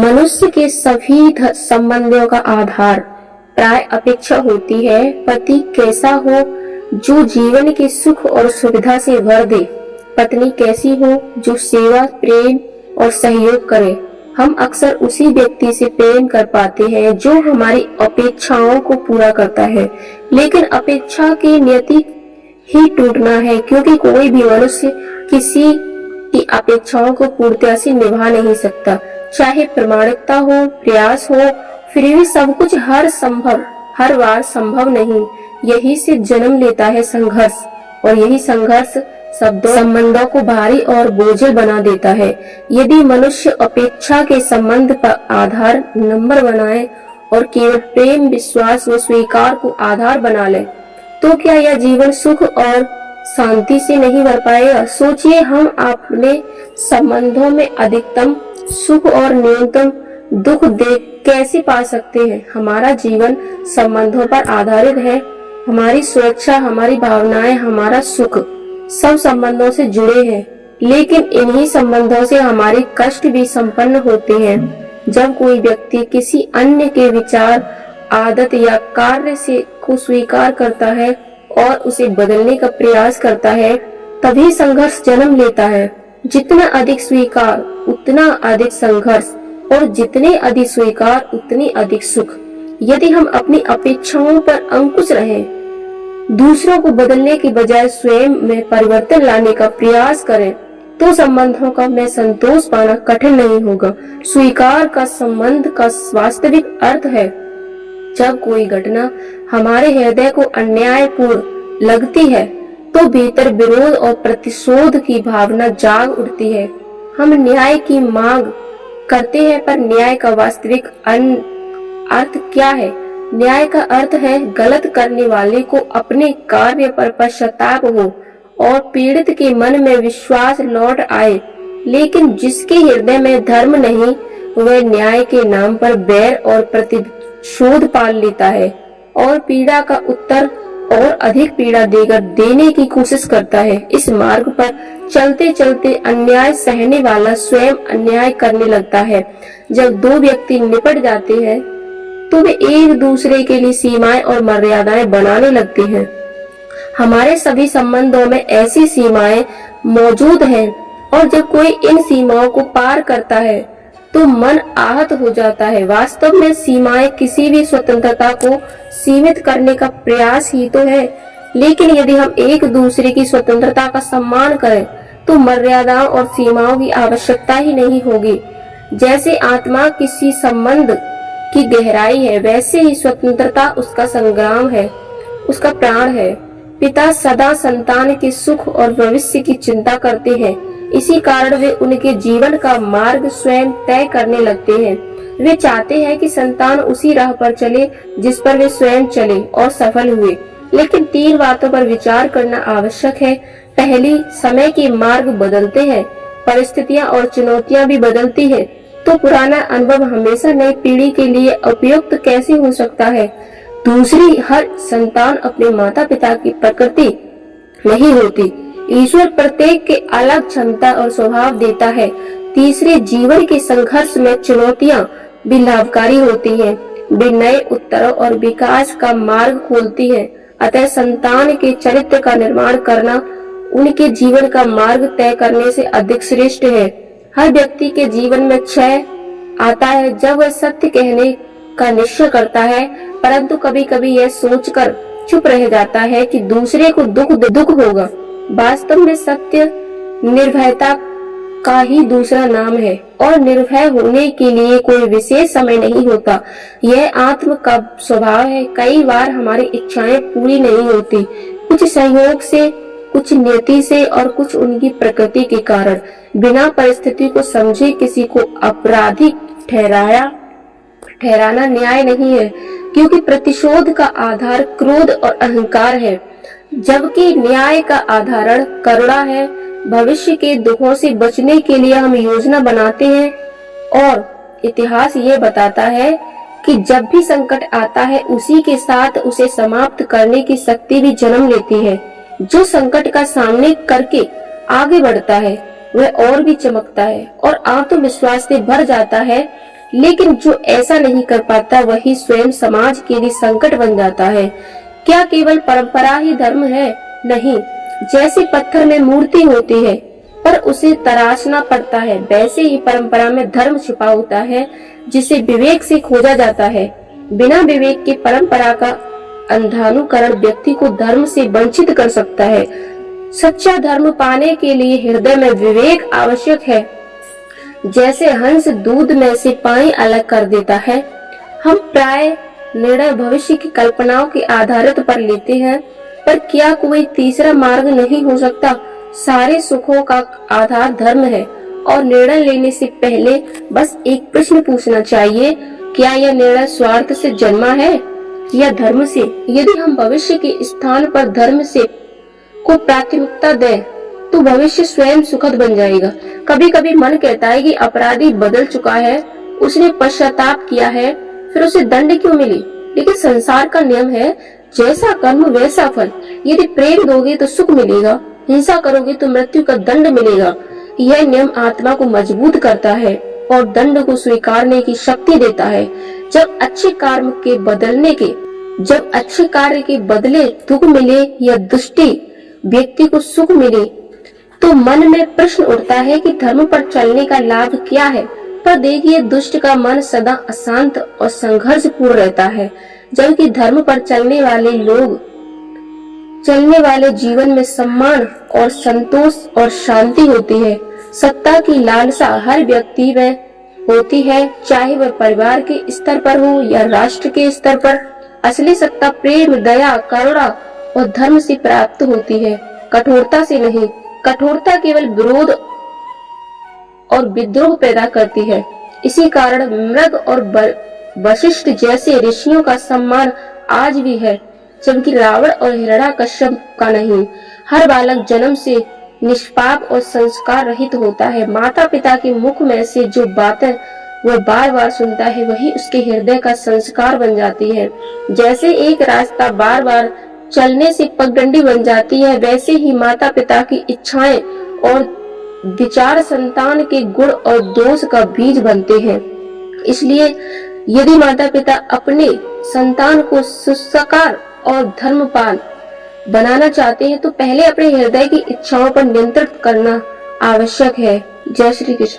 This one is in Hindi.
मनुष्य के सभी संबंधों का आधार प्राय अपेक्षा होती है। पति कैसा हो जो जीवन के सुख और सुविधा से भर दे, पत्नी कैसी हो जो सेवा, प्रेम और सहयोग करे। हम अक्सर उसी व्यक्ति से प्रेम कर पाते हैं जो हमारी अपेक्षाओं को पूरा करता है, लेकिन अपेक्षा की नियति ही टूटना है, क्योंकि कोई भी मनुष्य किसी की अपेक्षाओं को पूर्णतः से निभा नहीं सकता। चाहे प्रामाणिकता हो, प्रयास हो, फिर भी सब कुछ हर बार संभव नहीं। यही से जन्म लेता है संघर्ष, और यही संघर्ष संबंधों को भारी और बोझिल बना देता है। यदि मनुष्य अपेक्षा के संबंध पर आधार नंबर बनाए और केवल प्रेम, विश्वास व स्वीकार को आधार बना ले, तो क्या यह जीवन सुख और शांति से नहीं भर पाएगा? सोचिए, हम अपने संबंधों में अधिकतम सुख और न्यूनतम दुख देख कैसे पा सकते हैं? हमारा जीवन संबंधों पर आधारित है। हमारी सुरक्षा, हमारी भावनाएं, हमारा सुख सब संबंधों से जुड़े हैं, लेकिन इन्हीं संबंधों से हमारे कष्ट भी संपन्न होते हैं। जब कोई व्यक्ति किसी अन्य के विचार, आदत या कार्य से को स्वीकार करता है और उसे बदलने का प्रयास करता है, तभी संघर्ष जन्म लेता है। जितना अधिक स्वीकार उतना अधिक संघर्ष, और जितने अधिक स्वीकार उतनी अधिक सुख। यदि हम अपनी अपेक्षाओं पर अंकुश रहें, दूसरों को बदलने की बजाय स्वयं में परिवर्तन लाने का प्रयास करें, तो संबंधों का में संतोष पाना कठिन नहीं होगा। स्वीकार का संबंध का वास्तविक अर्थ है जब कोई घटना हमारे हृदय को अन्यायपूर्ण लगती है, तो भीतर विरोध और प्रतिशोध की भावना जाग उठती है। हम न्याय की मांग करते हैं, पर न्याय का वास्तविक अर्थ क्या है? न्याय का अर्थ है गलत करने वाले को अपने कार्य पर पश्चाताप हो और पीड़ित के मन में विश्वास लौट आए। लेकिन जिसके हृदय में धर्म नहीं, वह न्याय के नाम पर बैर और प्रतिशोध पाल लेता है और पीड़ा का उत्तर और अधिक पीड़ा देने की कोशिश करता है। इस मार्ग पर चलते चलते अन्याय सहने वाला स्वयं अन्याय करने लगता है। जब दो व्यक्ति निपट जाते हैं, तो वे एक दूसरे के लिए सीमाएं और मर्यादाएं बनाने लगते हैं। हमारे सभी संबंधों में ऐसी सीमाएं मौजूद हैं, और जब कोई इन सीमाओं को पार करता है तो मन आहत हो जाता है। वास्तव में सीमाएं किसी भी स्वतंत्रता को सीमित करने का प्रयास ही तो है, लेकिन यदि हम एक दूसरे की स्वतंत्रता का सम्मान करें, तो मर्यादाओं और सीमाओं की आवश्यकता ही नहीं होगी। जैसे आत्मा किसी संबंध की गहराई है, वैसे ही स्वतंत्रता उसका संग्राम है, उसका प्राण है। पिता सदा संतान के सुख और भविष्य की चिंता करते हैं, इसी कारण वे उनके जीवन का मार्ग स्वयं तय करने लगते हैं। वे चाहते हैं कि संतान उसी राह पर चले जिस पर वे स्वयं चले और सफल हुए। लेकिन तीन बातों पर विचार करना आवश्यक है। पहली, समय के मार्ग बदलते हैं, परिस्थितियां और चुनौतियां भी बदलती है, तो पुराना अनुभव हमेशा नई पीढ़ी के लिए उपयुक्त कैसे हो सकता है? दूसरी, हर संतान अपने माता पिता की प्रकृति नहीं होती। ईश्वर प्रत्येक के अलग क्षमता और स्वभाव देता है। तीसरे, जीवन के संघर्ष में चुनौतियां भी लाभकारी होती हैं, वे नए उत्तरों और विकास का मार्ग खोलती हैं। अतः संतान के चरित्र का निर्माण करना उनके जीवन का मार्ग तय करने से अधिक श्रेष्ठ है। हर व्यक्ति के जीवन में क्षय आता है जब वह सत्य कहने का निश्चय करता है, परंतु कभी कभी यह सोचकर चुप रह जाता है कि दूसरे को दुख होगा। वास्तव में सत्य निर्भयता का ही दूसरा नाम है, और निर्भय होने के लिए कोई विशेष समय नहीं होता। यह आत्म का स्वभाव है। कई बार हमारी इच्छाएं पूरी नहीं होती, कुछ सहयोग से, कुछ नियति से और कुछ उनकी प्रकृति के कारण। बिना परिस्थिति को समझे किसी को अपराधी ठहराना न्याय नहीं है, क्योंकि प्रतिशोध का आधार क्रोध और अहंकार है, जबकि न्याय का आधार करुणा है। भविष्य के दुखों से बचने के लिए हम योजना बनाते हैं, और इतिहास ये बताता है कि जब भी संकट आता है, उसी के साथ उसे समाप्त करने की शक्ति भी जन्म लेती है। जो संकट का सामने करके आगे बढ़ता है, वह और भी चमकता है और आत्मविश्वास से भर जाता है। लेकिन जो ऐसा नहीं कर पाता वही स्वयं समाज के लिए संकट बन जाता है। क्या केवल परंपरा ही धर्म है? नहीं, जैसे पत्थर में मूर्ति होती है पर उसे तराशना पड़ता है, वैसे ही परंपरा में धर्म छिपा होता है जिसे विवेक से खोजा जाता है। बिना विवेक के परंपरा का अंधानुकरण व्यक्ति को धर्म से वंचित कर सकता है। सच्चा धर्म पाने के लिए हृदय में विवेक आवश्यक है। जैसे हंस दूध में से पानी अलग कर देता है, हम प्राय निर्णय भविष्य की कल्पनाओं के आधारित पर लेते हैं, पर क्या कोई तीसरा मार्ग नहीं हो सकता? सारे सुखों का आधार धर्म है और निर्णय लेने से पहले बस एक प्रश्न पूछना चाहिए, क्या यह निर्णय स्वार्थ से जन्मा है या धर्म से? यदि हम भविष्य के स्थान पर धर्म से को प्राथमिकता दें तो भविष्य स्वयं सुखद बन जाएगा। कभी कभी मन कहता है कि अपराधी बदल चुका है, उसने पश्चाताप किया है, फिर उसे दंड क्यों मिली? लेकिन संसार का नियम है, जैसा कर्म वैसा फल। यदि प्रेम दोगे तो सुख मिलेगा, हिंसा करोगे तो मृत्यु का दंड मिलेगा। यह नियम आत्मा को मजबूत करता है और दंड को स्वीकारने की शक्ति देता है। जब अच्छे कार्य के बदले दुख मिले या दुष्टि व्यक्ति को सुख मिले तो मन में प्रश्न उठता है कि धर्म पर चलने का लाभ क्या है? पर देखिए, दुष्ट का मन सदा अशांत और संघर्षपूर्ण रहता है, जबकि धर्म पर चलने वाले जीवन में सम्मान और संतोष और शांति होती है। सत्ता की लालसा हर व्यक्ति में होती है, चाहे वह परिवार के स्तर पर हो या राष्ट्र के स्तर पर। असली सत्ता प्रेम, दया, करुणा और धर्म से प्राप्त होती है, कठोरता से नहीं। कठोरता केवल विरोध और विद्रोह पैदा करती है। इसी कारण मृग और वशिष्ठ जैसे ऋषियों का सम्मान आज भी है, जबकि रावण और हिरण्यकश्यप का नहीं। हर बालक जन्म से निष्पाप और संस्कार रहित होता है। माता पिता के मुख में से जो बातें वह बार बार सुनता है, वही उसके हृदय का संस्कार बन जाती है। जैसे एक रास्ता बार बार चलने से पगडंडी बन जाती है, वैसे ही माता पिता की इच्छाएं और विचार संतान के गुण और दोष का बीज बनते हैं। इसलिए यदि माता पिता अपने संतान को सुसंस्कार और धर्मपाल बनाना चाहते हैं तो पहले अपने हृदय की इच्छाओं पर नियंत्रण करना आवश्यक है। जय श्री कृष्ण।